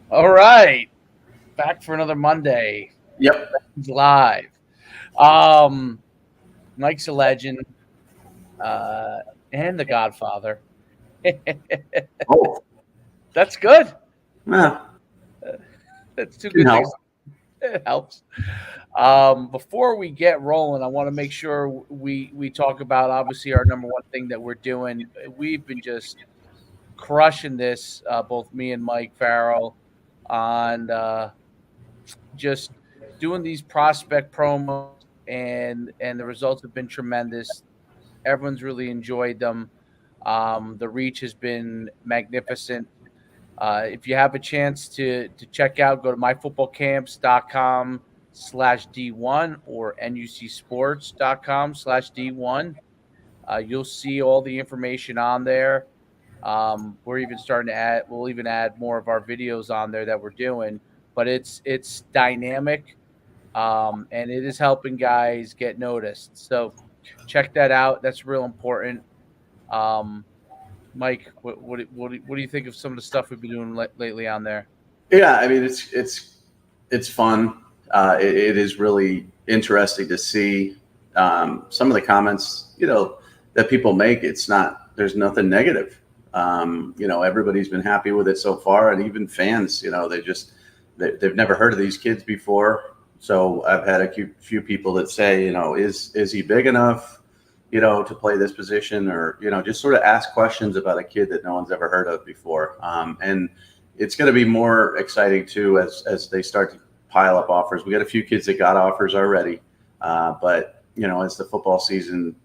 All right, back for another Monday. Yep. He's live. Um, Mike's a legend, and the Godfather. Oh, That's good. yeah, That's two can good help. things. It helps. Before we get rolling, I want to make sure we talk about obviously our number one thing that we're doing. We've been just crushing this, both me and Mike Farrell, on just doing these prospect promos, and the results have been tremendous. Everyone's really enjoyed them. The reach has been magnificent. If you have a chance to check out, go to myfootballcamps.com/D1 or nucsports.com/D1. You'll see all the information on there. We're even starting to add. We'll even add more of our videos on there that we're doing. But it's dynamic, and it is helping guys get noticed. So check that out. That's real important. Um, Mike, what do you think of some of the stuff we've been doing lately on there? Yeah, I mean it's fun. It is really interesting to see some of the comments, that people make. It's not there's nothing negative. Everybody's been happy with it so far, and even fans, they've never heard of these kids before. So I've had a few people that say, is he big enough, to play this position, or just sort of ask questions about a kid that no one's ever heard of before. And it's going to be more exciting too as they start to pile up offers. We got a few kids that got offers already, but as the football season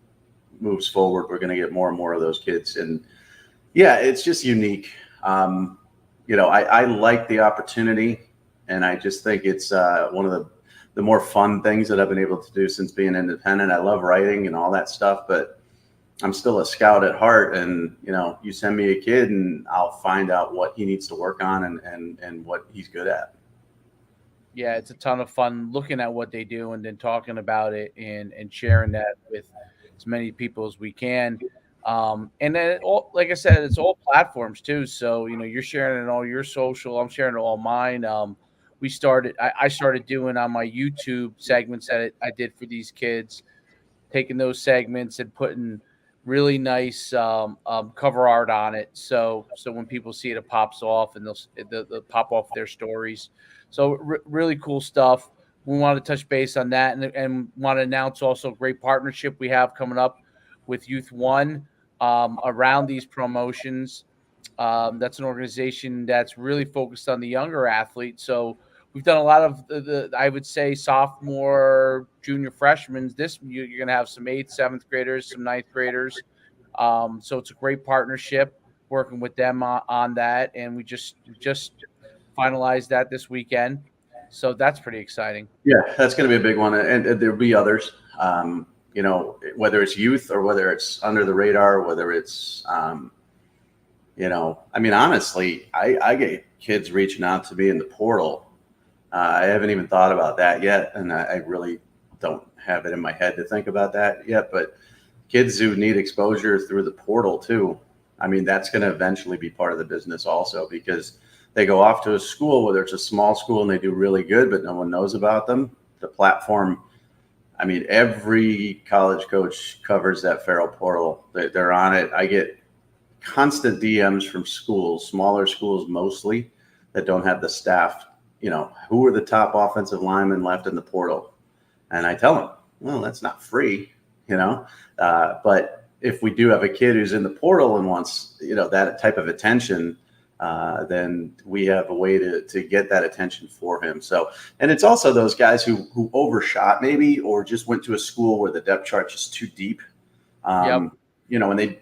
moves forward, we're going to get more and more of those kids. And yeah, it's just unique. I like the opportunity, and I just think it's one of the more fun things that I've been able to do since being independent. I love writing and all that stuff, but I'm still a scout at heart. And, you send me a kid and I'll find out what he needs to work on and what he's good at. Yeah, it's a ton of fun looking at what they do and then talking about it and sharing that with as many people as we can. And then, like I said, it's all platforms too. So you're sharing it all your social. I'm sharing it all mine. I started doing on my YouTube segments that I did for these kids, taking those segments and putting really nice cover art on it. So when people see it, it pops off, and they'll pop off their stories. So really cool stuff. We want to touch base on that, and want to announce also a great partnership we have coming up with Youth One, around these promotions. That's an organization that's really focused on the younger athletes. So we've done a lot of the I would say sophomore, junior, freshmen. You're going to have some eighth, seventh graders, some ninth graders. So it's a great partnership working with them on that, and we just finalized that this weekend. So that's pretty exciting. Yeah, that's going to be a big one. And there'll be others, whether it's youth or whether it's under the radar, whether it's, I mean, honestly, I get kids reaching out to me in the portal. I haven't even thought about that yet, and I really don't have it in my head to think about that yet. But kids who need exposure through the portal too, I mean, that's going to eventually be part of the business also, because they go off to a school, whether it's a small school and they do really good, but no one knows about them. The platform, I mean, every college coach covers that Farrell portal. They're on it. I get constant DMs from schools, smaller schools mostly, that don't have the staff. Who are the top offensive linemen left in the portal? And I tell them, well, that's not free, but if we do have a kid who's in the portal and wants, that type of attention, then we have a way to get that attention for him. So, and it's also those guys who overshot maybe, or just went to a school where the depth chart is too deep. Yep. And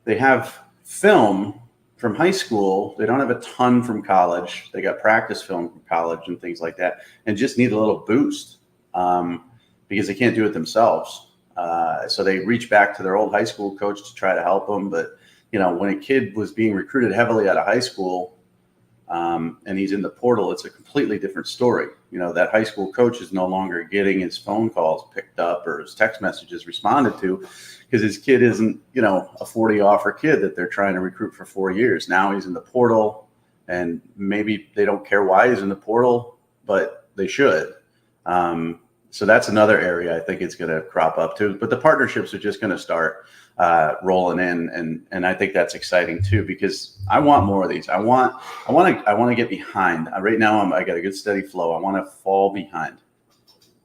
they have film from high school. They don't have a ton from college. They got practice film from college and things like that, and just need a little boost, because they can't do it themselves. So they reach back to their old high school coach to try to help them. But, when a kid was being recruited heavily out of high school, and he's in the portal, it's a completely different story. That high school coach is no longer getting his phone calls picked up or his text messages responded to, because his kid isn't, a 40 offer kid that they're trying to recruit for 4 years. Now he's in the portal. and maybe they don't care why he's in the portal, but they should. So that's another area I think it's going to crop up too. But the partnerships are just going to start rolling in, and I think that's exciting too, because I want more of these. I want to get behind. Right now I got a good steady flow. I want to fall behind.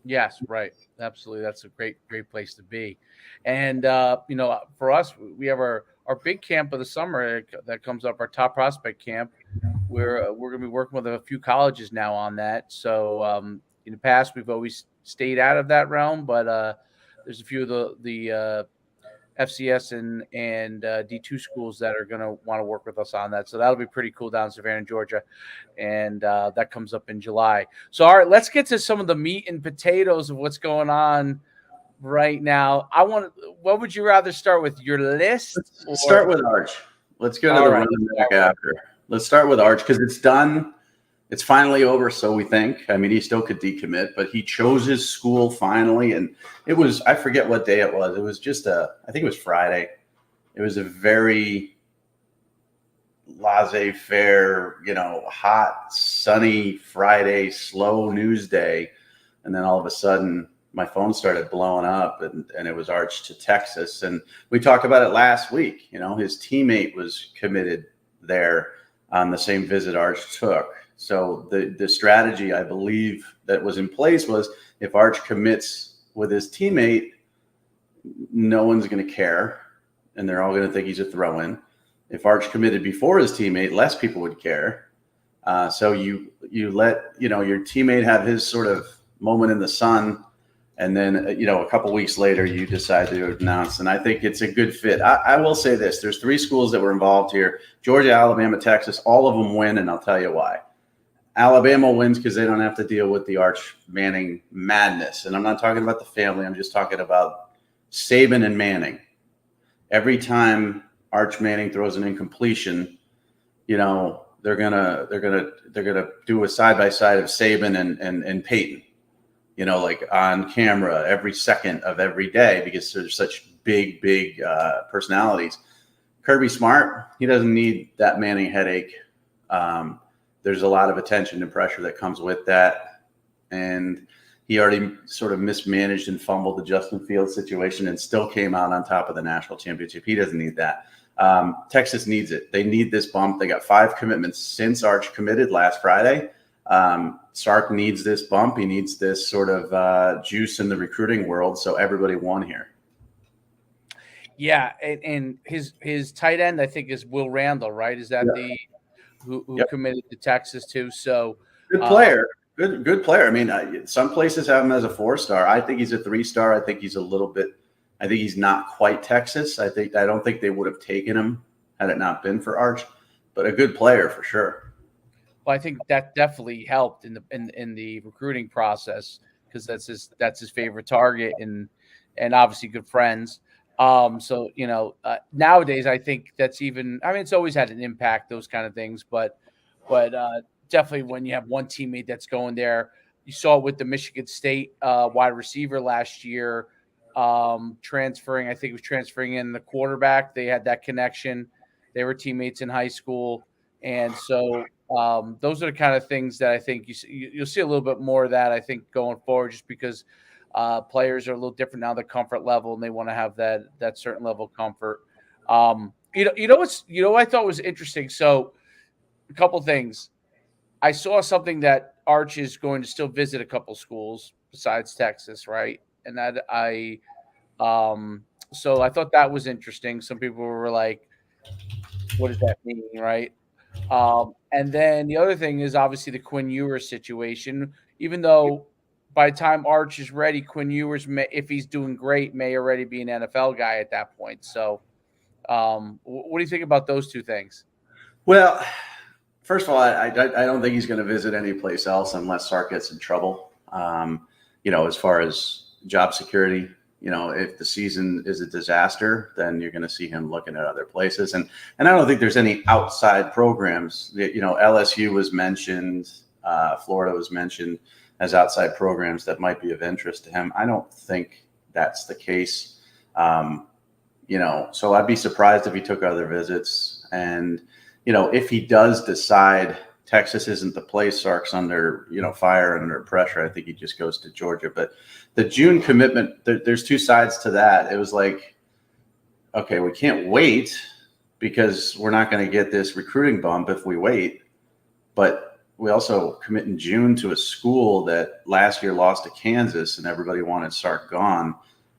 Yes, right. Absolutely. That's a great place to be. And, for us, we have our big camp of the summer that comes up, our top prospect camp. We're going to be working with a few colleges now on that. So in the past, we've always stayed out of that realm, but there's a few of the FCS and D2 schools that are going to want to work with us on that. So that'll be pretty cool down in Savannah, Georgia. And that comes up in July. So, all right, let's get to some of the meat and potatoes of what's going on right now. What would you rather start with, your list? Let's start with Arch. Let's go to the running back after. Let's start with Arch because it's done. It's finally over, so we think. I mean, he still could decommit, but he chose his school finally, and it was, I forget what day it was. It was just I think it was Friday. It was a very laissez-faire, hot, sunny Friday, slow news day, and then all of a sudden my phone started blowing up, and it was Arch to Texas. And we talked about it last week. His teammate was committed there on the same visit Arch took. So the strategy, I believe, that was in place was if Arch commits with his teammate, no one's going to care, and they're all going to think he's a throw-in. If Arch committed before his teammate, less people would care. So you let your teammate have his sort of moment in the sun, and then a couple weeks later you decide to announce. And I think it's a good fit. I will say this: there's 3 schools that were involved here: Georgia, Alabama, Texas. All of them win, and I'll tell you why. Alabama wins because they don't have to deal with the Arch Manning madness. And I'm not talking about the family. I'm just talking about Saban and Manning. Every time Arch Manning throws an incompletion, they're gonna do a side by side of Saban and Peyton, like on camera every second of every day because they're such big personalities. Kirby Smart, he doesn't need that Manning headache. There's a lot of attention and pressure that comes with that. And he already sort of mismanaged and fumbled the Justin Fields situation and still came out on top of the national championship. He doesn't need that. Texas needs it. They need this bump. They got 5 commitments since Arch committed last Friday. Sark needs this bump. He needs this sort of juice in the recruiting world. So everybody won here. Yeah. And his tight end, I think, is Will Randall, right? Is that who committed to Texas too? So good player. Good player. I mean, some places have him as a 4-star. I think he's a 3-star. I think he's I think he's not quite Texas. I don't think they would have taken him had it not been for Arch, but a good player for sure. Well, I think that definitely helped in the recruiting process because that's his favorite target and obviously good friends. So, nowadays I think that's even, I mean, it's always had an impact, those kind of things, but definitely when you have one teammate that's going there, you saw it with the Michigan State wide receiver last year, transferring in the quarterback. They had that connection. They were teammates in high school. And so those are the kind of things that I think you'll see a little bit more of that, I think, going forward, just because players are a little different now, the comfort level, and they want to have that certain level of comfort. What I thought was interesting. So a couple things. I saw something that Arch is going to still visit a couple schools besides Texas, right? And that so I thought that was interesting. Some people were like, what does that mean, right? And then the other thing is obviously the Quinn Ewers situation, even though by the time Arch is ready, Quinn Ewers, if he's doing great, may already be an NFL guy at that point. So what do you think about those two things? Well, first of all, I don't think he's going to visit any place else unless Sark gets in trouble. As far as job security, if the season is a disaster, then you're going to see him looking at other places. And I don't think there's any outside programs. LSU was mentioned, Florida was mentioned as outside programs that might be of interest to him. I don't think that's the case. So I'd be surprised if he took other visits. And if he does decide Texas isn't the place, Sark's under, fire and under pressure, I think he just goes to Georgia. But the June commitment, there's two sides to that. It was like, okay, we can't wait because we're not going to get this recruiting bump if we wait. But we also commit in June to a school that last year lost to Kansas and everybody wanted Sark gone.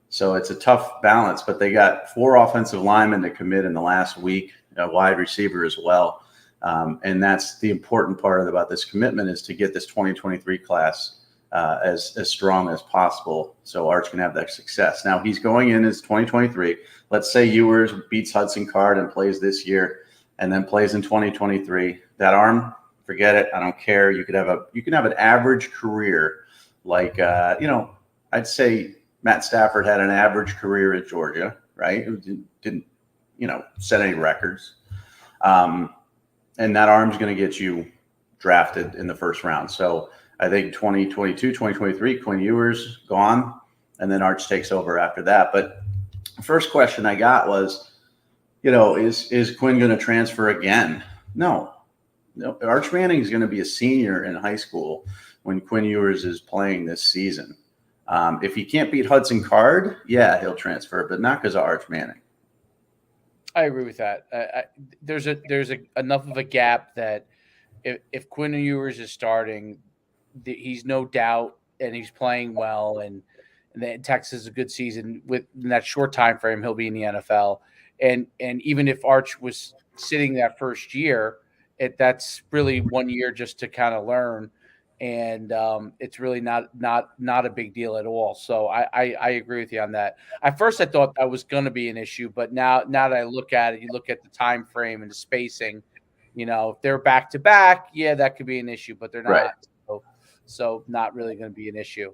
So it's a tough balance, but they got 4 offensive linemen to commit in the last week, a wide receiver as well. And that's the important part about this commitment, is to get this 2023 class as strong as possible so Arch can have that success. Now he's going in as 2023. Let's say Ewers beats Hudson Card and plays this year and then plays in 2023. That arm, forget it. I don't care. You can have an average career like, I'd say Matt Stafford had an average career at Georgia, right? Didn't set any records. And that arm's going to get you drafted in the first round. So I think 2022, 2023, Quinn Ewers gone, and then Arch takes over after that. But the first question I got was, is Quinn going to transfer again? No. Arch Manning is going to be a senior in high school when Quinn Ewers is playing this season. If he can't beat Hudson Card, yeah, he'll transfer, but not because of Arch Manning. I agree with that. There's enough of a gap that if Quinn Ewers is starting, he's no doubt, and he's playing well, and then Texas is a good season in that short time frame. He'll be in the NFL, and even if Arch was sitting that first year, that's really 1 year just to kind of learn, and it's really not a big deal at all. So I agree with you on that. At first I thought that was going to be an issue, but now that I look at it, you look at the time frame and the spacing, if they're back to back, yeah, that could be an issue, but they're not. Right. So not really going to be an issue.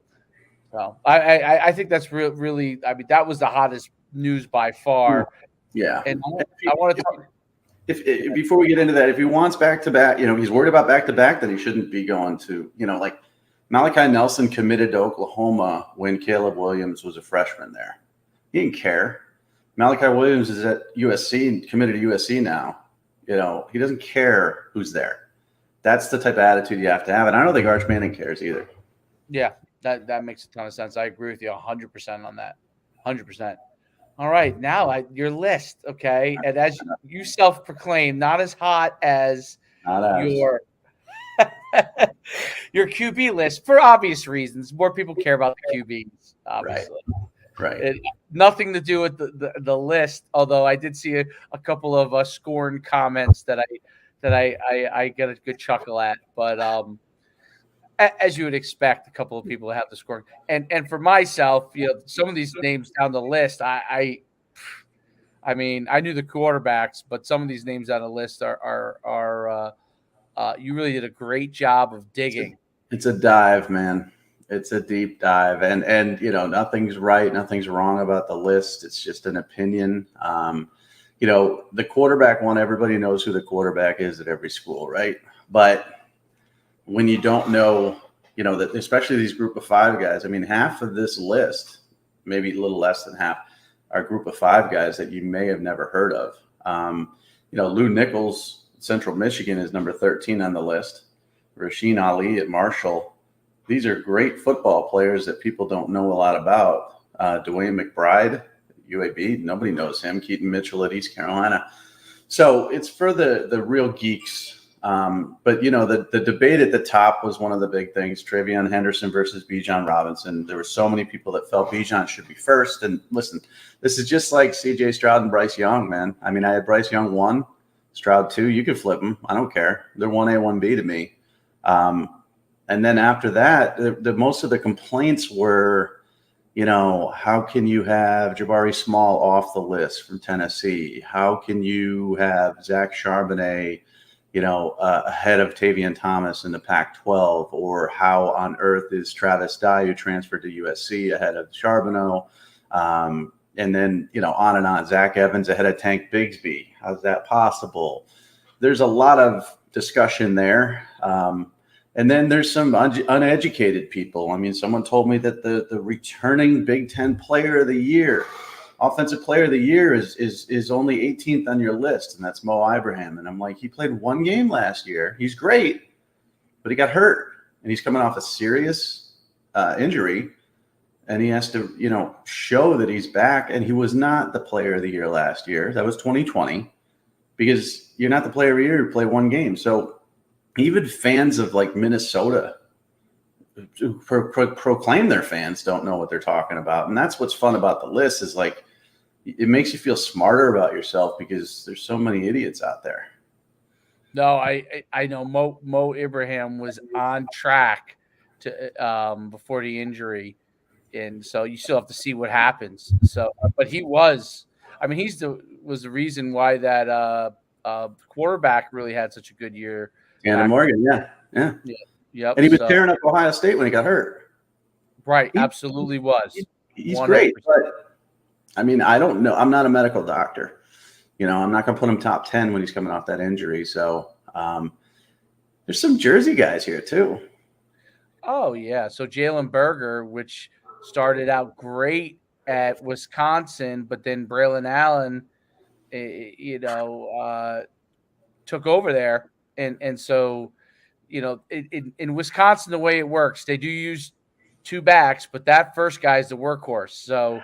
So I think that's really, I mean, that was the hottest news by far. Yeah. And I want to talk. If before we get into that, if he wants back-to-back, he's worried about back-to-back, then he shouldn't be going to, like Malachi Nelson committed to Oklahoma when Caleb Williams was a freshman there. He didn't care. Malachi Williams is at USC, committed to USC now. He doesn't care who's there. That's the type of attitude you have to have. And I don't think Arch Manning cares either. Yeah, that makes a ton of sense. I agree with you 100% on that. 100%. All right, now your list, okay? And as you self-proclaim, not as hot as your your QB list for obvious reasons. More people care about the QBs, obviously. Right. Nothing to do with the list. Although I did see a couple of scorn comments that I get a good chuckle at, but as you would expect, a couple of people have the scoring. And for myself, some of these names down the list, I mean, I knew the quarterbacks, but some of these names on the list are you really did a great job of digging. It's a dive, man. It's a deep dive, and nothing's right, nothing's wrong about the list. It's just an opinion. The quarterback one, everybody knows who the quarterback is at every school, right? But when you don't know, that especially these group of 5 guys, I mean, half of this list, maybe a little less than half, are group of 5 guys that you may have never heard of. Lou Nichols, Central Michigan, is number 13 on the list. Rasheen Ali at Marshall. These are great football players that people don't know a lot about. Dwayne McBride, UAB, nobody knows him. Keaton Mitchell at East Carolina. So it's for the real geeks. But the debate at the top was one of the big things: Tavian Henderson versus Abijon Robinson. There were so many people that felt Abijon should be first. And listen, this is just like CJ Stroud and Bryce Young, man. I mean, I had Bryce Young 1, Stroud 2. You could flip them. I don't care. They're 1A, 1B to me. And then after that, the most of the complaints were, how can you have Jabari Small off the list from Tennessee? How can you have Zach Charbonnet, ahead of Tavian Thomas in the Pac-12? Or how on earth is Travis Dye, who transferred to USC, ahead of Charbonnet? And then, on and on. Zach Evans ahead of Tank Bigsby. How's that possible? There's a lot of discussion there. And then there's some uneducated people. I mean, someone told me that the returning Big Ten Player of the Year offensive player of the year is only 18th on your list, and that's Mo Ibrahim. And I'm like, he played one game last year. He's great, but he got hurt, and he's coming off a serious injury, and he has to, show that he's back. And he was not the player of the year last year. That was 2020, because you're not the player of the year who play one game. So even fans of like Minnesota who proclaim their fans don't know what they're talking about. And that's what's fun about the list, is like, it makes you feel smarter about yourself because there's so many idiots out there. No, I know Mo Ibrahim was on track to before the injury, and so you still have to see what happens. So, but he was, was the reason why that quarterback really had such a good year. Tanner Morgan, yeah. Yep. And he was tearing up Ohio State when he got hurt. Right, absolutely was. He's 100%. Great, but I don't know. I'm not a medical doctor. I'm not going to put him top 10 when he's coming off that injury. So there's some Jersey guys here too. Oh, yeah. So Jaylen Berger, which started out great at Wisconsin, but then Braylon Allen, took over there. And so, in Wisconsin, the way it works, they do use two backs, but that first guy is the workhorse. So,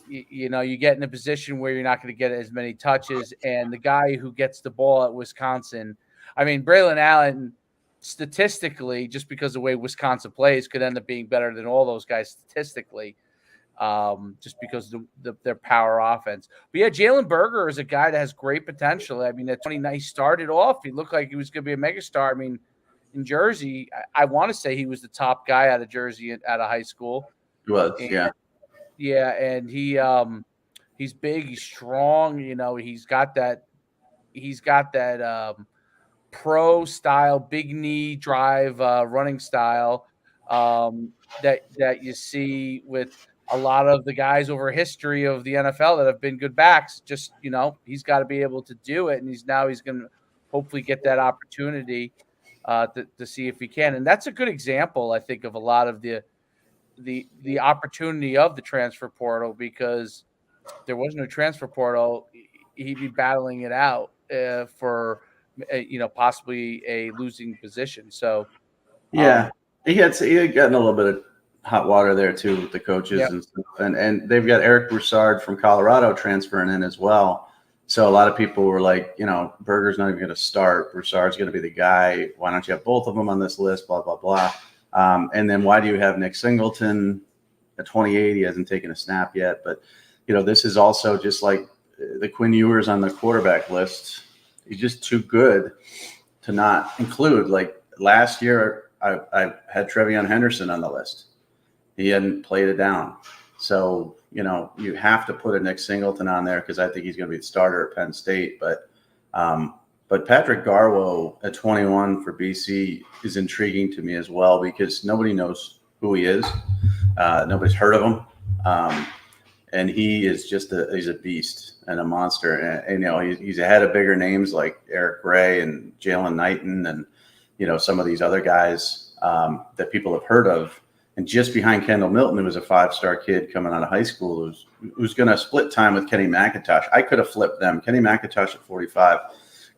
you get in a position where you're not going to get as many touches. And the guy who gets the ball at Wisconsin, Braylon Allen, statistically, just because of the way Wisconsin plays, could end up being better than all those guys statistically, just because of their power offense. But yeah, Jaylen Berger is a guy that has great potential. At 29, he started off, he looked like he was going to be a megastar. In Jersey, I want to say he was the top guy out of Jersey out of high school. He was, yeah. Yeah, and he's big, he's strong. He's got that pro style, big knee drive, running style that you see with a lot of the guys over history of the NFL that have been good backs. Just he's got to be able to do it, and he's going to hopefully get that opportunity to see if he can. And that's a good example, I think, of a lot of the opportunity of the transfer portal, because if there was no transfer portal, he'd be battling it out for possibly a losing position. So yeah, he had gotten a little bit of hot water there too with the coaches. Yep. And stuff. And they've got Eric Broussard from Colorado transferring in as well. So a lot of people were like, Berger's not even going to start. Broussard's going to be the guy. Why don't you have both of them on this list? Blah, blah, blah. And then why do you have Nick Singleton at 28? He hasn't taken a snap yet. But, this is also just like the Quinn Ewers on the quarterback list. He's just too good to not include. Like last year, I had Trevion Henderson on the list. He hadn't played it down. So, you have to put a Nick Singleton on there because I think he's going to be the starter at Penn State. But Patrick Garwo at 21 for BC is intriguing to me as well, because nobody knows who he is. Nobody's heard of him. And he is he's a beast and a monster. And he's ahead of bigger names like Eric Gray and Jalen Knighton and, some of these other guys that people have heard of. And just behind Kendall Milton, who was a 5-star kid coming out of high school, who's going to split time with Kenny McIntosh. I could have flipped them. Kenny McIntosh at 45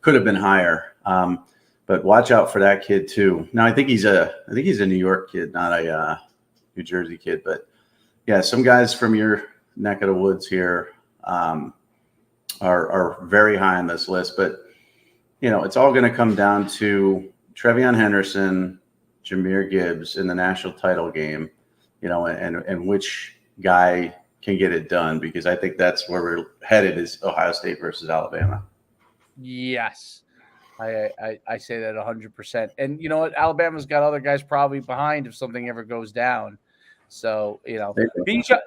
could have been higher. But watch out for that kid too. Now I think he's a New York kid, not a New Jersey kid. But yeah, some guys from your neck of the woods here are very high on this list. But it's all going to come down to Trevion Henderson, Jahmyr Gibbs in the national title game, and which guy can get it done, because I think that's where we're headed, is Ohio State versus Alabama. Yes. I say that 100%. And you know what? Alabama's got other guys probably behind if something ever goes down. So, Bijan,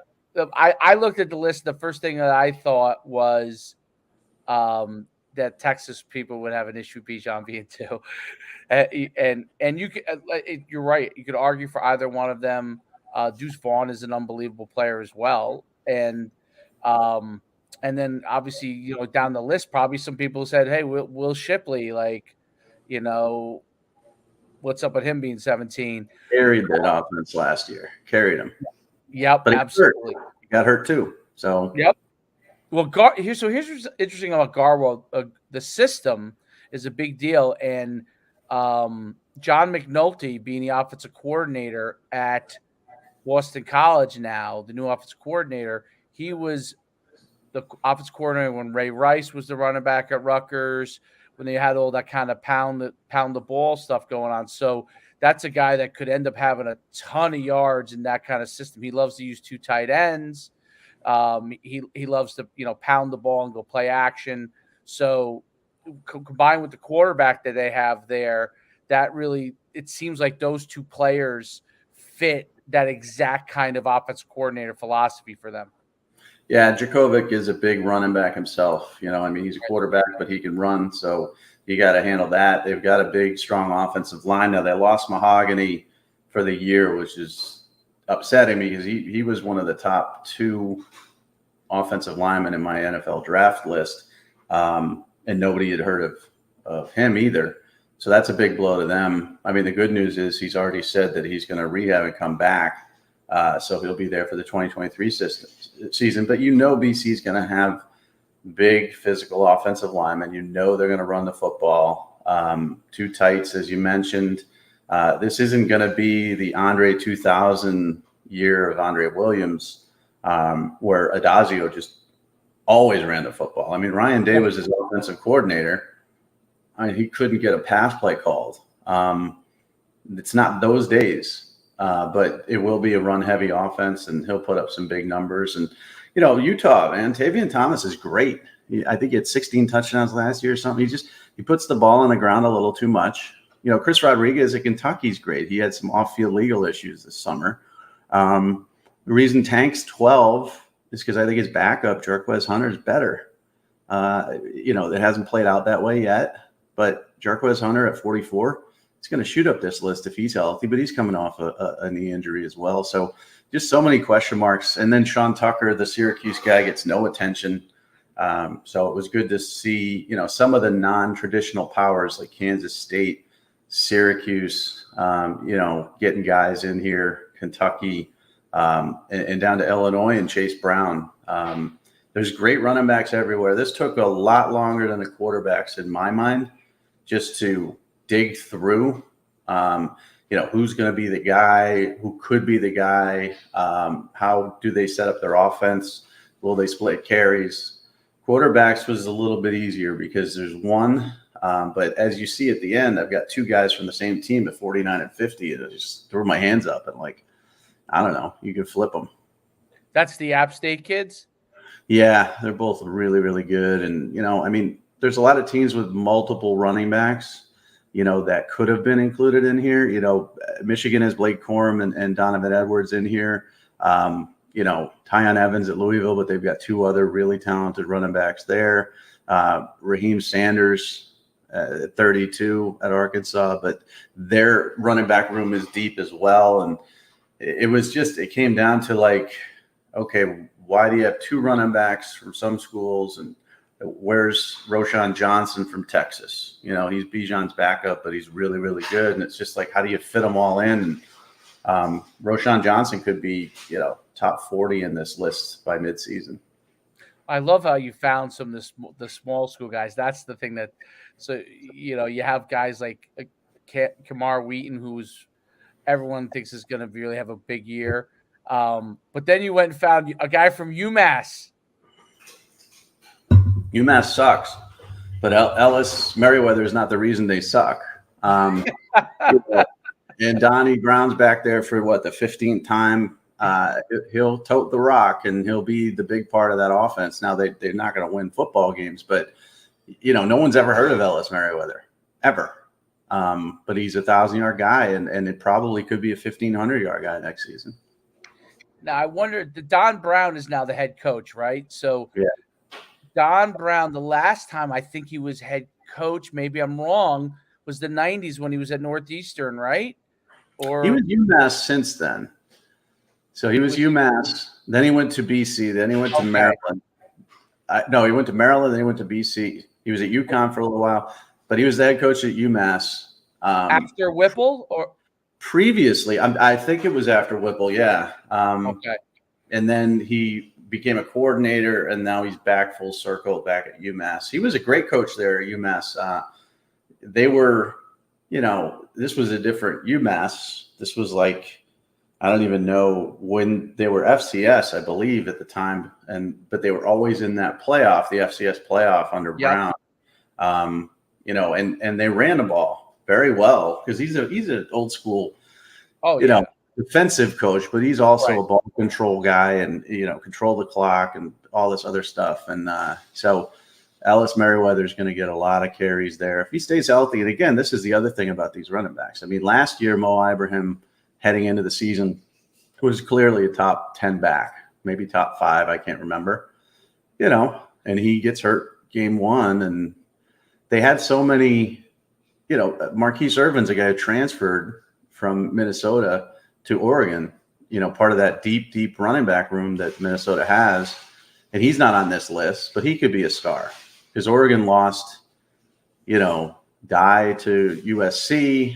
I looked at the list. The first thing that I thought was that Texas people would have an issue with Bijan being 2. And you could, you're right. You could argue for either one of them. Deuce Vaughn is an unbelievable player as well. And then obviously, down the list, probably some people said, hey, Will Shipley, what's up with him being 17? Carried that offense last year. Carried him. Yep, but absolutely. He got hurt too. So yep. Well, here's what's interesting about Garwo. The system is a big deal, and John McNulty being the offensive coordinator at Boston College now, the new offensive coordinator, he was the offensive coordinator when Ray Rice was the running back at Rutgers, when they had all that kind of pound the ball stuff going on. So that's a guy that could end up having a ton of yards in that kind of system. He loves to use 2 tight ends. He loves to pound the ball and go play action. So combined with the quarterback that they have there, that really, it seems like those 2 players fit that exact kind of offensive coordinator philosophy for them. Yeah, Djokovic is a big running back himself. He's a quarterback, but he can run. So you got to handle that. They've got a big, strong offensive line. Now, they lost Mahogany for the year, which is upsetting me because he was one of the top 2 offensive linemen in my NFL draft list. And nobody had heard of him either. So that's a big blow to them. The good news is he's already said that he's going to rehab and come back. So he'll be there for the 2023 season. But BC is going to have big physical offensive linemen. They're going to run the football. 2 tights, as you mentioned. This isn't going to be the Andre 2000 year of Andre Williams, where Adazio just always ran the football. Ryan Day was his offensive coordinator. He couldn't get a pass play called. It's not those days. But it will be a run-heavy offense, and he'll put up some big numbers. And, Utah, man, Tavian Thomas is great. I think he had 16 touchdowns last year or something. He puts the ball on the ground a little too much. Chris Rodriguez at Kentucky's great. He had some off-field legal issues this summer. The reason Tank's 12 is because I think his backup, Jarquez Hunter, is better. It hasn't played out that way yet, but Jarquez Hunter at 44, he's going to shoot up this list if he's healthy, but he's coming off a knee injury as well. So just so many question marks. And then Sean Tucker, the Syracuse guy, gets no attention. So it was good to see, some of the non-traditional powers like Kansas State, Syracuse, getting guys in here, Kentucky, and down to Illinois and Chase Brown. There's great running backs everywhere. This took a lot longer than the quarterbacks in my mind, just to dig through, who's going to be the guy, who could be the guy, how do they set up their offense, will they split carries. Quarterbacks was a little bit easier because there's one, but as you see at the end, I've got 2 guys from the same team at 49 and 50, and I just threw my hands up and I don't know, you could flip them. That's the App State kids? Yeah, they're both really, really good. And, there's a lot of teams with multiple running backs, that could have been included in here. Michigan has Blake Corum and Donovan Edwards in here. Tyon Evans at Louisville, but they've got 2 other really talented running backs there. Raheem Sanders at 32 at Arkansas, but their running back room is deep as well. And it came down to okay, why do you have 2 running backs from some schools, and where's Roshan Johnson from Texas? He's Bijan's backup, but he's really, really good. And it's just how do you fit them all in? And Roshan Johnson could be, top 40 in this list by midseason. I love how you found some of the small school guys. That's the thing you have guys like Kamar Wheaton, who's everyone thinks is going to really have a big year. But then you went and found a guy from UMass. UMass sucks, but Ellis Merriweather is not the reason they suck. And Donnie Brown's back there for the 15th time. He'll tote the rock, and he'll be the big part of that offense. Now they're not going to win football games, but no one's ever heard of Ellis Merriweather ever. But he's a 1,000-yard guy, and it probably could be a 1,500-yard guy next season. Now I wonder, Don Brown is now the head coach, right? So yeah. Don Brown, the last time I think he was head coach, maybe I'm wrong, was the 90s when he was at Northeastern, right? Or he was UMass since then. So he was UMass, then he went to BC, then he went to Maryland. No, he went to Maryland, then he went to BC. He was at UConn for a little while, but he was the head coach at UMass. After Whipple, or previously, I think it was after Whipple, yeah. Okay. And then he became a coordinator, and now he's back full circle back at UMass. He was a great coach there at UMass. They were, this was a different UMass. This was like, I don't even know when they were FCS, I believe, at the time, but they were always in that playoff, the FCS playoff under Brown. And they ran the ball very well because he's an old school, defensive coach, but he's also a ball control guy and control the clock and all this other stuff. And so Ellis Merriweather is going to get a lot of carries there if he stays healthy. And again, this is the other thing about these running backs. I mean, last year Mo Ibrahim, heading into the season, was clearly a top 10 back, maybe top 5. I can't remember, and he gets hurt game 1. And they had so many, Marquise Irvin's a guy who transferred from Minnesota to Oregon, part of that deep running back room that Minnesota has. And he's not on this list, but he could be a star because Oregon lost, Dye to USC.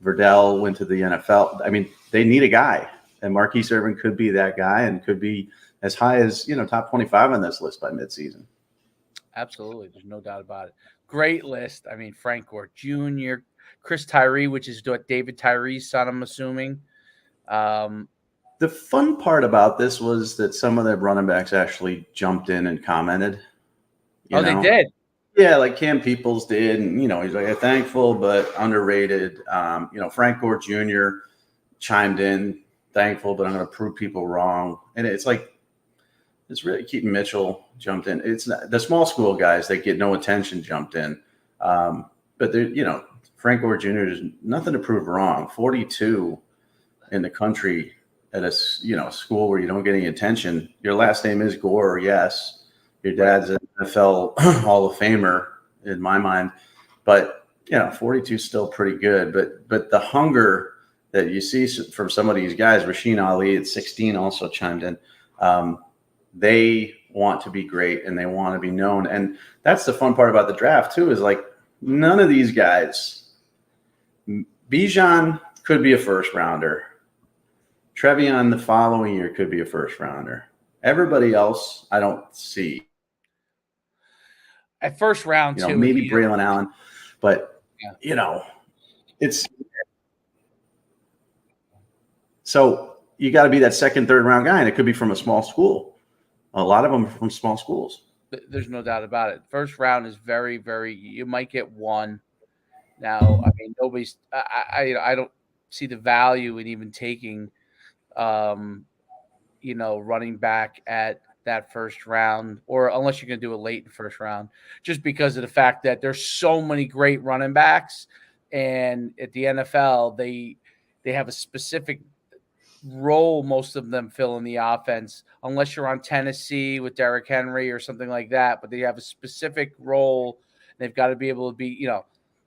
Verdell went to the NFL. I mean, they need a guy, and Marquise Irvin could be that guy and could be as high as, top 25 on this list by midseason. Absolutely. There's no doubt about it. Great list. I mean, Frank Gore Jr., Chris Tyree, which is David Tyree's son, I'm assuming. The fun part about this was that some of the running backs actually jumped in and commented. They did? Yeah, like Cam Peoples did, and he's like, thankful but underrated. Frank Gore Jr. chimed in, thankful, but I'm going to prove people wrong. And it's really Keaton Mitchell jumped in. It's not, the small school guys that get no attention jumped in, but Frank Gore Jr. There's nothing to prove wrong. 42 in the country at a school where you don't get any attention. Your last name is Gore, yes. Your dad's an NFL Hall of Famer in my mind, but 42 is still pretty good. But the hunger that you see from some of these guys, Rasheen Ali at 16 also chimed in. They want to be great and they want to be known, and that's the fun part about the draft too. Is like none of these guys. Bijan could be a first rounder. Trevion the following year could be a first rounder. Everybody else, I don't see. At first round, too. Maybe Braylon Allen, but, it's – so you got to be that second, third round guy, and it could be from a small school. A lot of them are from small schools. There's no doubt about it. First round is very, very – you might get one. Now, I mean, nobody's – I don't see the value in even taking, running back at – that first round, or unless you're going to do it late in the first round, just because of the fact that there's so many great running backs, and at the NFL, they have a specific role most of them fill in the offense, unless you're on Tennessee with Derrick Henry or something like that, but they have a specific role. They've got to be able to be,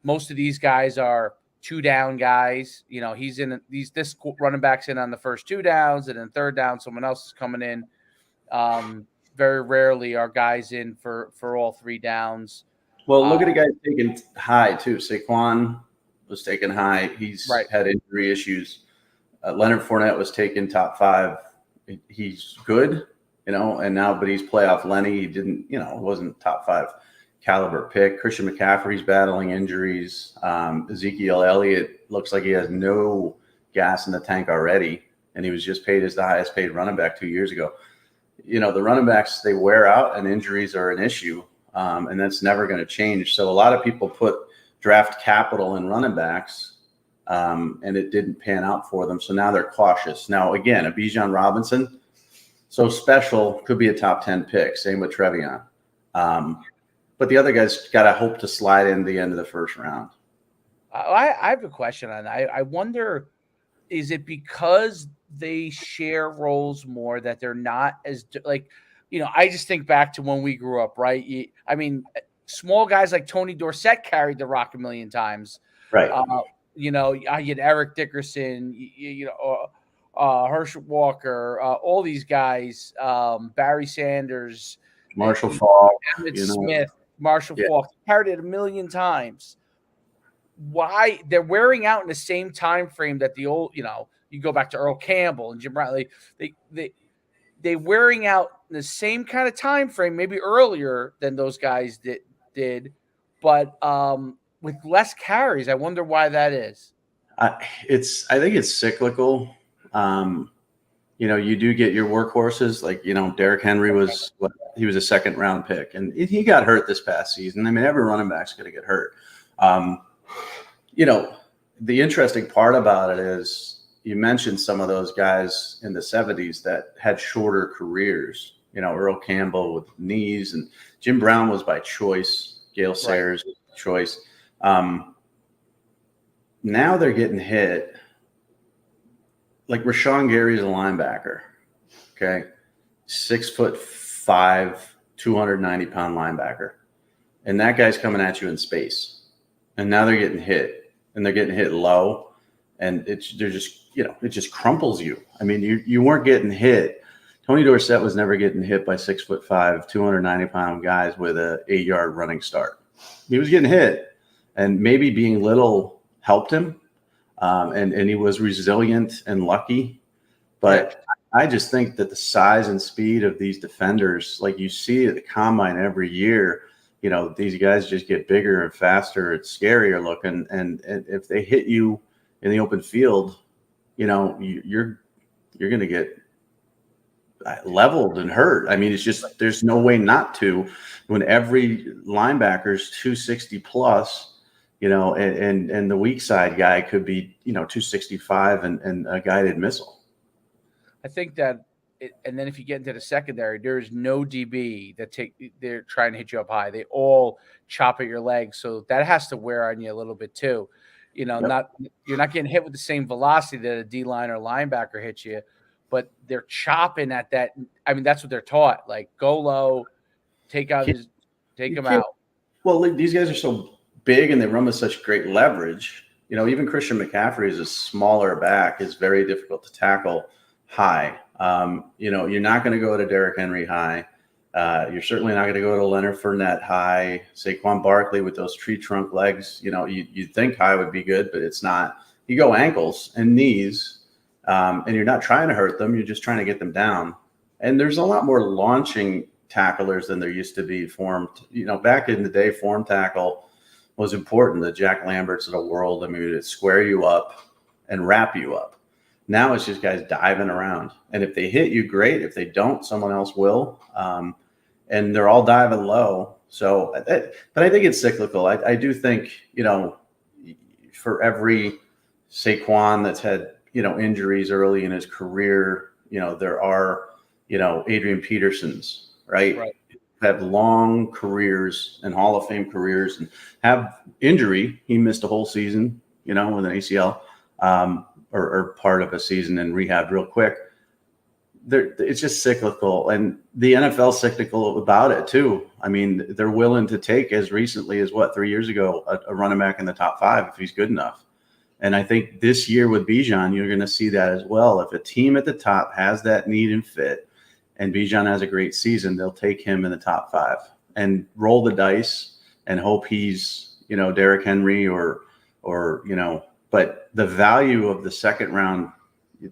most of these guys are 2-down guys. This running back's in on the first 2 downs, and then third down, someone else is coming in. Very rarely are guys in for all 3 downs. Well, look at the guy taken high too. Saquon was taken high. He's had injury issues. Leonard Fournette was taken top 5. He's good, and now, but he's playoff Lenny. He didn't, wasn't top 5 caliber pick. Christian McCaffrey's battling injuries. Ezekiel Elliott looks like he has no gas in the tank already, and he was just paid as the highest paid running back 2 years ago. The running backs, they wear out and injuries are an issue, and that's never going to change. So a lot of people put draft capital in running backs, and it didn't pan out for them. So now they're cautious. Now, again, Abijon Robinson, so special, could be a top 10 pick. Same with Trevion. But the other guys got to hope to slide in the end of the first round. I have a question on that. I wonder, is it because they share roles more that they're not as I just think back to when we grew up, right? Small guys like Tony Dorsett carried the rock a million times, right? I had Eric Dickerson, Herschel Walker, all these guys, Barry Sanders, Marshall Faulk, Emmett Smith, Marshall Faulk carried it a million times. Why they're wearing out in the same time frame that the old, you go back to Earl Campbell and Jim Brown. they wearing out in the same kind of time frame, maybe earlier than those guys did, but with less carries. I wonder why that is. I think it's cyclical. You do get your workhorses like, Derrick Henry he was a second round pick, and he got hurt this past season. I mean, every running back's going to get hurt. The interesting part about it is you mentioned some of those guys in the 70s that had shorter careers, Earl Campbell with knees, and Jim Brown was by choice, Gale Sayers choice. Now they're getting hit. Like Rashawn Gary's a linebacker, okay? 6'5", 290-pound linebacker. And that guy's coming at you in space. And now they're getting hit. And they're getting hit low. And it just crumples you. I mean, you weren't getting hit. Tony Dorsett was never getting hit by 6'5", 290-pound guys with a 8-yard running start. He was getting hit. And maybe being little helped him. And he was resilient and lucky. But I just think that the size and speed of these defenders, like you see at the combine every year, these guys just get bigger and faster. It's scarier looking. And if they hit you in the open field, you're going to get leveled and hurt. I mean, it's just, there's no way not to when every linebacker's 260 plus. And the weak side guy could be, 265 and a guided missile. I think that, and then if you get into the secondary, there is no DB they're trying to hit you up high. They all chop at your legs. So that has to wear on you a little bit too. You're not getting hit with the same velocity that a D-line or linebacker hits you, but they're chopping at that. I mean, that's what they're taught. Like, go low, take him out. Well, these guys are so big and they run with such great leverage. Even Christian McCaffrey is a smaller back, is very difficult to tackle high. You're not going to go to Derrick Henry high. You're certainly not going to go to Leonard Fournette high. Saquon Barkley with those tree trunk legs, you'd think high would be good, but it's not. You go ankles and knees, and you're not trying to hurt them. You're just trying to get them down. And there's a lot more launching tacklers than there used to be formed. Back in the day, form tackle was important. The Jack Lamberts of the world, I mean, it'd square you up and wrap you up. Now it's just guys diving around. And if they hit you, great. If they don't, someone else will. And they're all diving low. But I think it's cyclical. I do think, for every Saquon that's had, injuries early in his career, there are, Adrian Petersons, right? Have long careers and Hall of Fame careers and have injury. He missed a whole season, with an ACL or part of a season and rehabbed real quick. It's just cyclical, and the NFL's cyclical about it too. I mean, they're willing to take as recently as 3 years ago, a running back in the top 5 if he's good enough. And I think this year with Bijan, you're going to see that as well. If a team at the top has that need and fit, and Bijan has a great season, they'll take him in the top 5 and roll the dice and hope he's, Derrick Henry or but the value of the second round,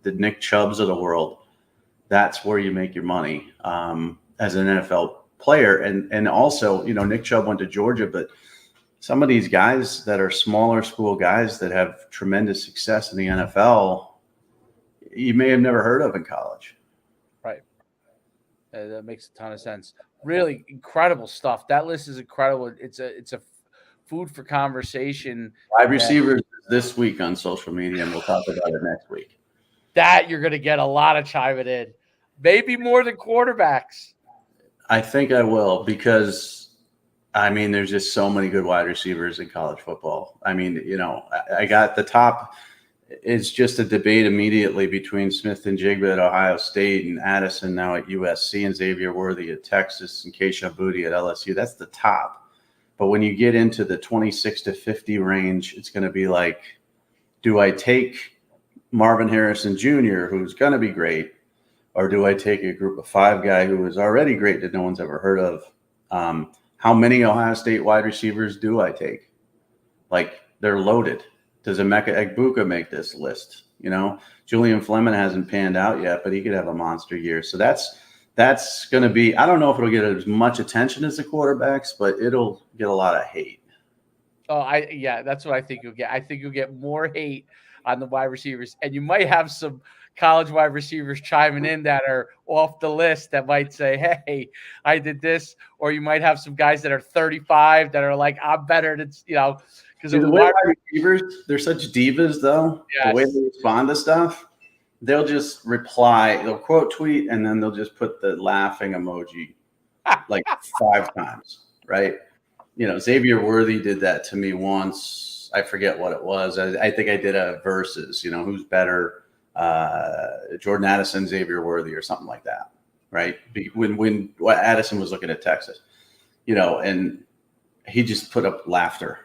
the Nick Chubbs of the world, that's where you make your money as an NFL player. And also, Nick Chubb went to Georgia, but some of these guys that are smaller school guys that have tremendous success in the NFL, you may have never heard of in college. Right. That makes a ton of sense. Really incredible stuff. That list is incredible. It's a food for conversation. Wide receivers this week on social media, and we'll talk about it next week. That you're going to get a lot of chiming in. Maybe more than quarterbacks. I think I will, because, there's just so many good wide receivers in college football. I got the top. It's just a debate immediately between Smith and Jigba at Ohio State and Addison now at USC and Xavier Worthy at Texas and Keisha Booty at LSU. That's the top. But when you get into the 26 to 50 range, it's going to be like, do I take Marvin Harrison Jr., who's going to be great, or do I take a group of 5 guy who is already great that no one's ever heard of? How many Ohio State wide receivers do I take? Like, they're loaded. Does Emeka Egbuka make this list? You know, Julian Fleming hasn't panned out yet, but he could have a monster year. So that's going to be, I don't know if it'll get as much attention as the quarterbacks, but it'll get a lot of hate. Oh, that's what I think you'll get. I think you'll get more hate on the wide receivers, and you might have some college wide receivers chiming in that are off the list that might say, "Hey, I did this," or you might have some guys that are 35 that are like, "I'm better than," because the wide receivers, they're such divas, though. Yes. The way they respond to stuff, they'll just reply, they'll quote tweet, and then they'll just put the laughing emoji like 5 times, right? You know, Xavier Worthy did that to me once. I forget what it was. I think I did a versus, who's better, Jordan Addison, Xavier Worthy, or something like that, right? When Addison was looking at Texas, and he just put up laughter.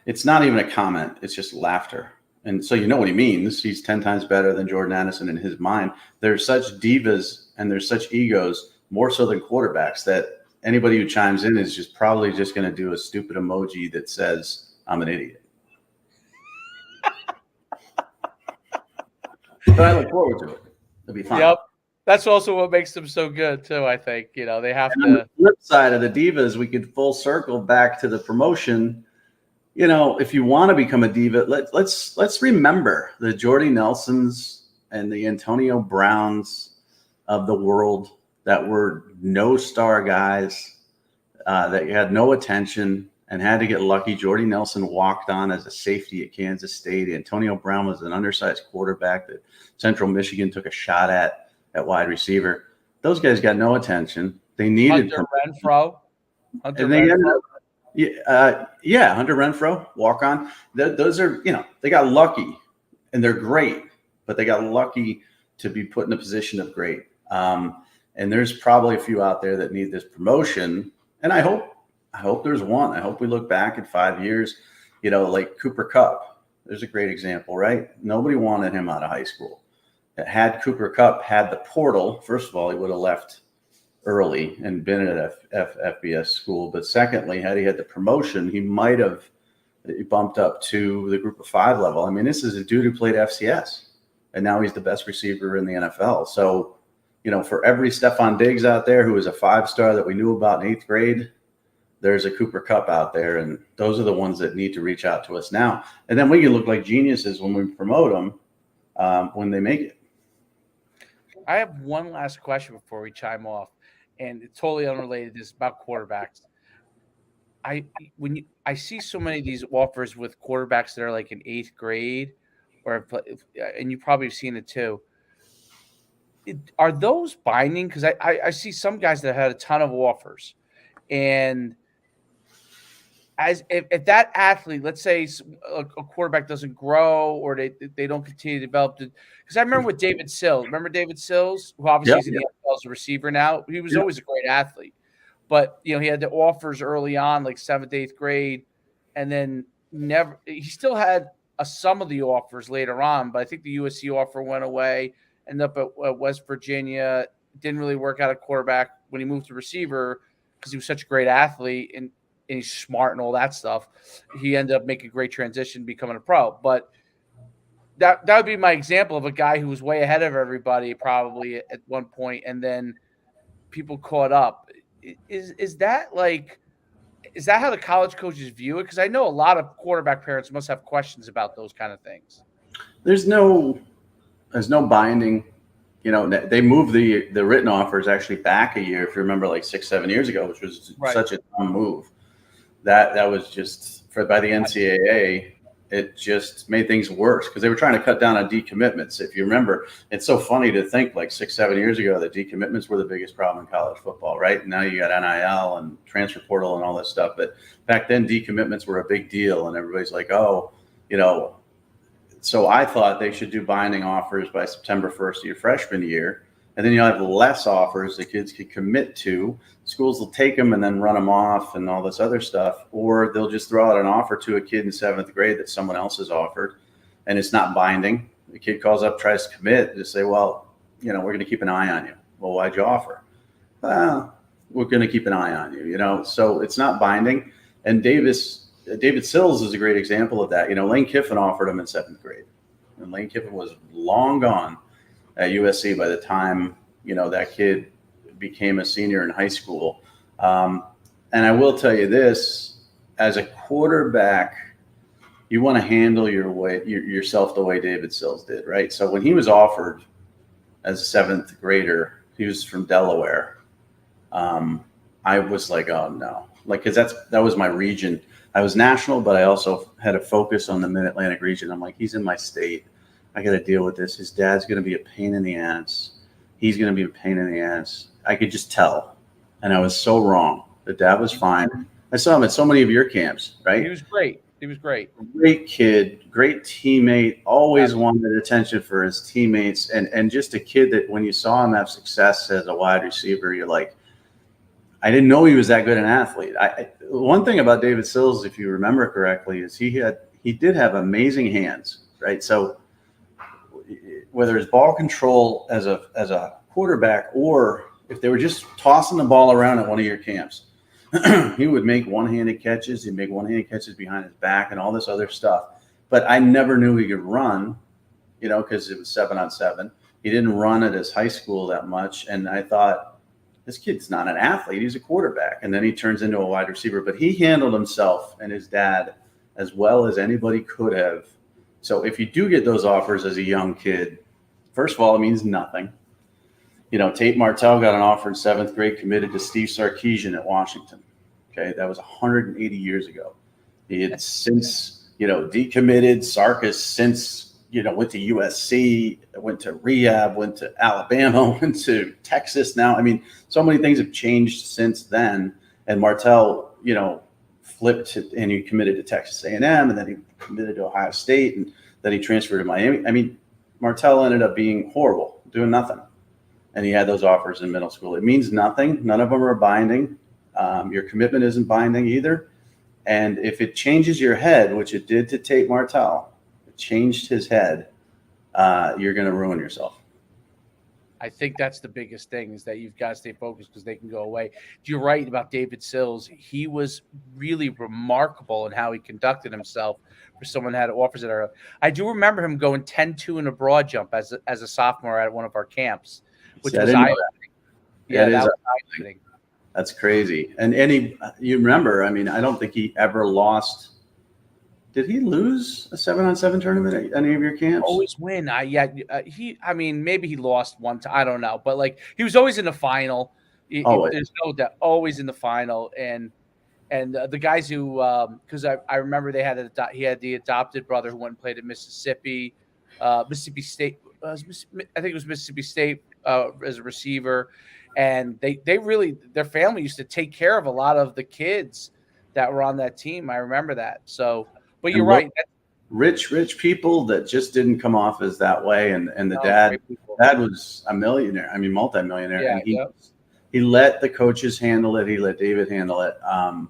It's not even a comment. It's just laughter. And so you know what he means. He's 10 times better than Jordan Addison in his mind. They're such divas and they're such egos, more so than quarterbacks, that anybody who chimes in is probably just going to do a stupid emoji that says, "I'm an idiot." But I look forward to it. It'll be fun. Yep. That's also what makes them so good, too, I think. They have to. On the flip side of the divas, we could full circle back to the promotion. If you want to become a diva, let's remember the Jordy Nelsons and the Antonio Browns of the world that were no star guys that had no attention and had to get lucky. Jordy Nelson walked on as a safety at Kansas State. Antonio Brown was an undersized quarterback that Central Michigan took a shot at wide receiver. Those guys got no attention. They needed Hunter Renfrow. Hunter Renfrow, walk on. Those are, they got lucky and they're great, but they got lucky to be put in a position of great. And there's probably a few out there that need this promotion. And I hope there's one. I hope we look back in 5 years, like Cooper Kupp. There's a great example, right? Nobody wanted him out of high school. Had Cooper Kupp had the portal, first of all, he would have left early and been at a FBS school. But secondly, had he had the promotion, he might have bumped up to the group of 5 level. I mean, this is a dude who played FCS, and now he's the best receiver in the NFL. So, for every Stephon Diggs out there who was a 5-star that we knew about in 8th grade, there's a Cooper Kupp out there, and those are the ones that need to reach out to us now. And then we can look like geniuses when we promote them when they make it. I have one last question before we chime off, and it's totally unrelated. This is about quarterbacks. I see so many of these offers with quarterbacks that are like in 8th grade, and you probably have seen it too. Are those binding? Because I see some guys that had a ton of offers, and if that athlete, let's say a quarterback doesn't grow or they don't continue to develop, because I remember with David Sills. Remember David Sills, who obviously is in the NFL as a receiver now. He was always a great athlete, but he had the offers early on, like 7th, 8th grade, and then never. He still had some of the offers later on, but I think the USC offer went away. Ended up at West Virginia. Didn't really work out at quarterback when he moved to receiver because he was such a great athlete and he's smart and all that stuff. He ended up making a great transition, becoming a pro. But that would be my example of a guy who was way ahead of everybody probably at one point, and then people caught up. Is that how the college coaches view it? Because I know a lot of quarterback parents must have questions about those kind of things. There's no binding. They moved the written offers actually back a year, if you remember, like 6-7 years ago, which was such a dumb move. That was just by the NCAA. It just made things worse because they were trying to cut down on decommitments. If you remember, it's so funny to think like 6-7 years ago that decommitments were the biggest problem in college football, right? Now you got NIL and transfer portal and all this stuff. But back then, decommitments were a big deal, and everybody's like, oh, So I thought they should do binding offers by September 1st of your freshman year. And then you'll have less offers the kids can commit to. Schools will take them and then run them off and all this other stuff. Or they'll just throw out an offer to a kid in 7th grade that someone else has offered, and it's not binding. The kid calls up, tries to commit, just say, well, we're going to keep an eye on you. Well, why'd you offer? Well, we're going to keep an eye on you, So it's not binding. And Davis David Sills is a great example of that. Lane Kiffin offered him in 7th grade, and Lane Kiffin was long gone at USC by the time that kid became a senior in high school. And I will tell you this: as a quarterback, you want to handle yourself the way David Sills did, right? So when he was offered as a 7th grader, he was from Delaware. I was like, oh no, because that was my region. I was national, but I also had a focus on the Mid-Atlantic region. I'm like, he's in my state. I got to deal with this. His dad's going to be a pain in the ass. He's going to be a pain in the ass. I could just tell. And I was so wrong. The dad was fine. I saw him at so many of your camps, right? He was great. He was great. Great kid, great teammate, always wanted attention for his teammates. And just a kid that when you saw him have success as a wide receiver, you're like, I didn't know he was that good an athlete. One thing about David Sills, if you remember correctly, is he did have amazing hands, right? So whether it's ball control as a quarterback, or if they were just tossing the ball around at one of your camps, he would make one-handed catches. He'd make one-handed catches behind his back and all this other stuff. But I never knew he could run, because it was 7-on-7. He didn't run at his high school that much, and I thought, this kid's not an athlete. He's a quarterback. And then he turns into a wide receiver. But he handled himself and his dad as well as anybody could have. So if you do get those offers as a young kid, first of all, it means nothing. Tate Martel got an offer in 7th grade, committed to Steve Sarkisian at Washington. Okay, that was 180 years ago. He had since, decommitted. Sark has since went to USC, went to rehab, went to Alabama, went to Texas now. I mean, so many things have changed since then. And Martel, flipped and he committed to Texas A&M, and then he committed to Ohio State, and then he transferred to Miami. I mean, Martel ended up being horrible, doing nothing. And he had those offers in middle school. It means nothing. None of them are binding. Your commitment isn't binding either. And if it changes your head, which it did to Tate Martel, changed his head, you're going to ruin yourself. I think that's the biggest thing, is that you've got to stay focused, because they can go away. You're right about David Sills. He was really remarkable in how he conducted himself for someone that had offers that are. I do remember him going 10-2 in a broad jump as a sophomore at one of our camps, which was eye-opening. Yeah, that was eye-opening. That's crazy. And you remember, I mean, I don't think he ever lost. Did he lose a 7-on-7 tournament at any of your camps? Always win. Maybe he lost one time. I don't know, but he was always in the final. There's no doubt, always in the final. And the guys who, because I remember he had the adopted brother who went and played at Mississippi State. I think it was Mississippi State as a receiver, and they really, their family used to take care of a lot of the kids that were on that team. I remember that. So. But you're right. Rich people that just didn't come off as that way. And the dad was a millionaire. I mean, multimillionaire. Yeah, and he let the coaches handle it. He let David handle it. And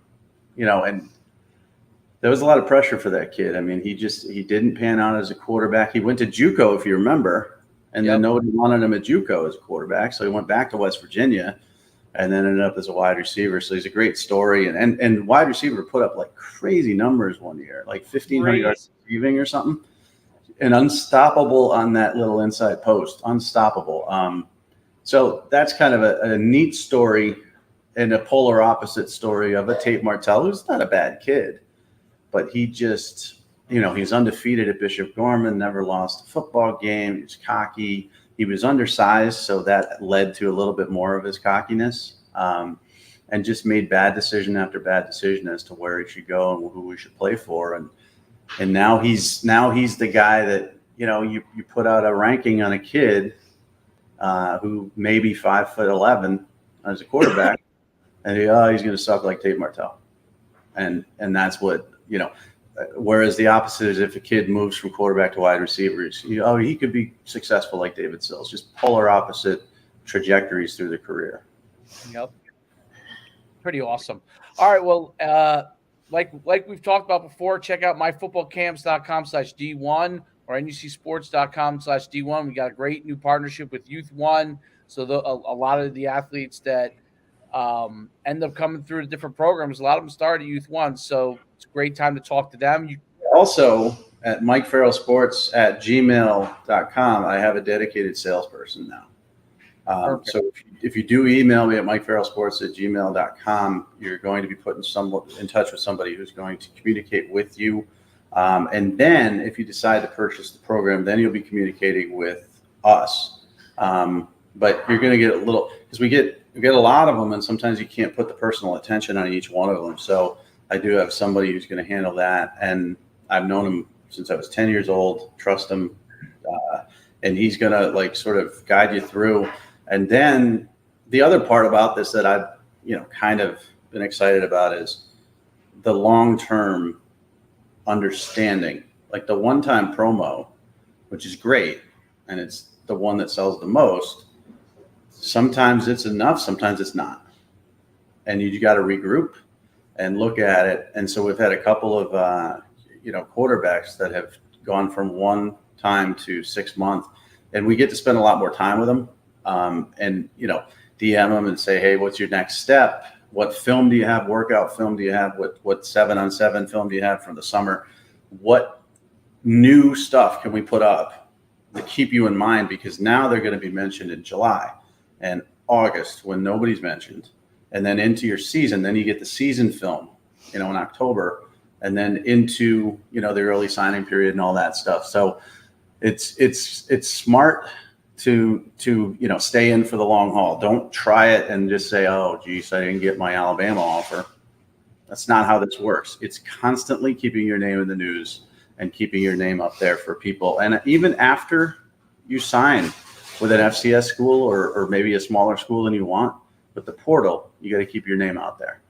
there was a lot of pressure for that kid. I mean, he didn't pan out as a quarterback. He went to JUCO, if you remember, and then nobody wanted him at JUCO as a quarterback. So he went back to West Virginia and then ended up as a wide receiver. So he's a great story. And wide receiver put up crazy numbers one year, 1,500 yards receiving or something. And unstoppable on that little inside post. Unstoppable. So that's kind of a neat story, and a polar opposite story of a Tate Martel, who's not a bad kid. But he just, he's undefeated at Bishop Gorman, never lost a football game. He was cocky. He was undersized, so that led to a little bit more of his cockiness, and just made bad decision after bad decision as to where he should go and who we should play for. And now he's the guy that, you put out a ranking on a kid who may be 5'11" as a quarterback, and he's going to suck like Tate Martel. And that's what, whereas the opposite is if a kid moves from quarterback to wide receivers, he could be successful like David Sills. Just polar opposite trajectories through the career. Yep. Pretty awesome. All right. Well, like we've talked about before, check out myfootballcamps.com/D1 or NUCsports.com/D1. We got a great new partnership with Youth One. So a lot of the athletes that end up coming through to different programs. A lot of them start at Youth One, so it's a great time to talk to them. Also, at MikeFarrellSports@gmail.com, I have a dedicated salesperson now. So if you do email me at MikeFarrellSports@gmail.com, you're going to be put in touch with somebody who's going to communicate with you. And then if you decide to purchase the program, then you'll be communicating with us. But you're going to get a little, because we get a lot of them, and sometimes you can't put the personal attention on each one of them. So I do have somebody who's going to handle that. And I've known him since I was 10 years old, trust him. And he's going to sort of guide you through. And then the other part about this that I've, kind of been excited about is the long-term understanding, like the one-time promo, which is great. And it's the one that sells the most. Sometimes it's enough, sometimes it's not. And you got to regroup and look at it. And so we've had a couple of, quarterbacks that have gone from 1 time to 6 months, and we get to spend a lot more time with them. And DM them and say, hey, what's your next step? What film do you have? Workout film do you have? What 7-on-7 film do you have from the summer? What new stuff can we put up to keep you in mind? Because now they're going to be mentioned in July and August when nobody's mentioned, and then into your season. Then you get the season film, in October, and then into the early signing period and all that stuff. So it's smart to stay in for the long haul. Don't try it and just say, oh, geez, I didn't get my Alabama offer. That's not how this works. It's constantly keeping your name in the news and keeping your name up there for people. And even after you sign with an FCS school or maybe a smaller school than you want, but the portal, you got to keep your name out there.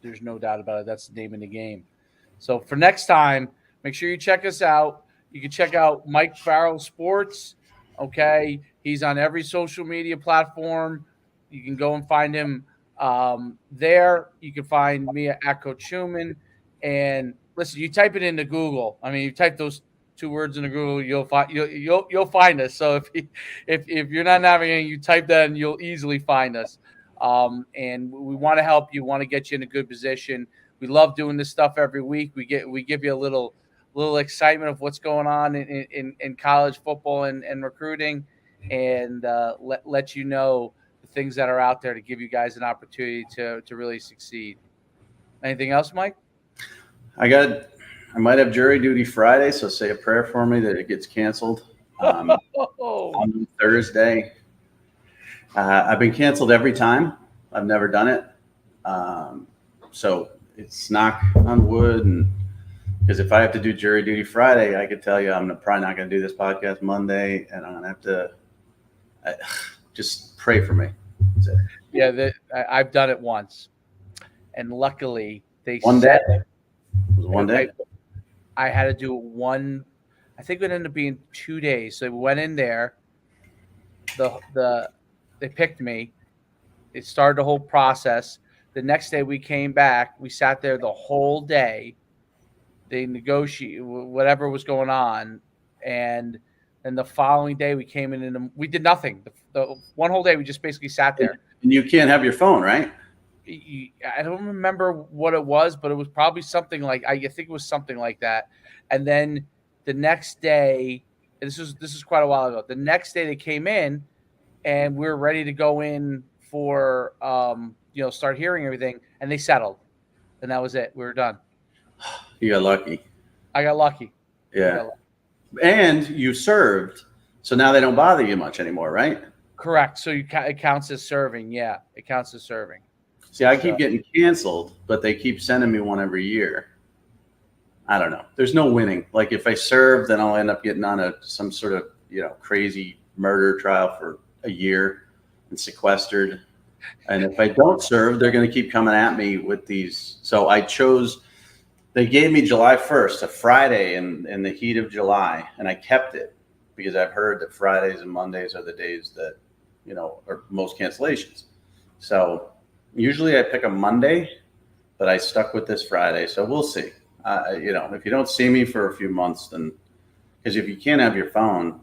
There's no doubt about it. That's the name of the game. So for next time, make sure you check us out. You can check out Mike Farrell Sports. Okay, he's on every social media platform. You can go and find him there. You can find me at Coach Schumann. And listen, you type it into Google. I mean, you type those 2 words into Google, you'll find us. So if you're not navigating, you type that and you'll easily find us. And we want to help you. Want to get you in a good position. We love doing this stuff every week. We give you a little excitement of what's going on in college football and recruiting, and let you know the things that are out there to give you guys an opportunity to really succeed. Anything else, Mike? I might have jury duty Friday, so say a prayer for me that it gets canceled on Thursday. I've been canceled every time. I've never done it. So it's knock on wood, and because if I have to do jury duty Friday, I could tell you I'm probably not going to do this podcast Monday, and I'm going to have to just pray for me. That's it. Yeah, I've done it once, and luckily they one said day. It was one day. I had to do it one. I think it ended up being 2 days. So we went in there. They picked me. It started the whole process. The next day we came back. We sat there the whole day. They negotiated whatever was going on, and then the following day we came in and we did nothing. The one whole day we just basically sat there. And you can't have your phone, right? I don't remember what it was, but it was probably something like I think it was something like that. And then the next day, this is quite a while ago. The next day they came in, and we were ready to go in for start hearing everything, and they settled, and that was it. We were done. You got lucky. I got lucky. Yeah. And you served, so now they don't bother you much anymore, right? Correct. So it counts as serving. Yeah, it counts as serving. See, I keep getting canceled, but they keep sending me one every year. I don't know. There's no winning. Like if I serve, then I'll end up getting on some sort of crazy murder trial for a year and sequestered. And if I don't serve, they're going to keep coming at me with these. So I chose. They gave me July 1st, a Friday in the heat of July, and I kept it because I've heard that Fridays and Mondays are the days that are most cancellations. So usually I pick a Monday, but I stuck with this Friday. So we'll see. If you don't see me for a few months, then because if you can't have your phone,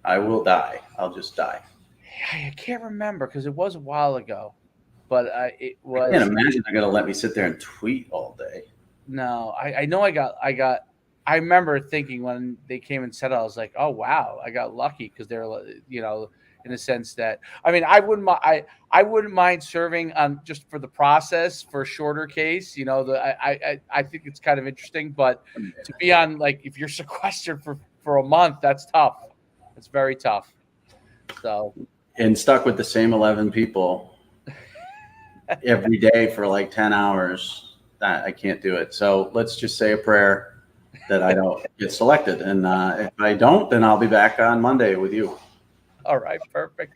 I will die. I'll just die. I can't remember because it was a while ago. but it was. I can't imagine they're going to let me sit there and tweet all day. No, I know I remember thinking when they came and said it, I was like, oh wow, I got lucky because they're, in a sense that, I mean, I wouldn't mind serving on just for the process for a shorter case. I think it's kind of interesting, but to be on, like, if you're sequestered for a month, that's tough. It's very tough. So, and stuck with the same 11 people every day for like 10 hours. I can't do it. So let's just say a prayer that I don't get selected. And if I don't, then I'll be back on Monday with you. All right, perfect.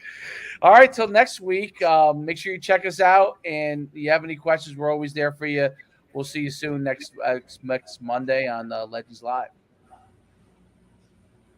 All right, till next week. Make sure you check us out. And if you have any questions, we're always there for you. We'll see you soon next Monday on Legends Live.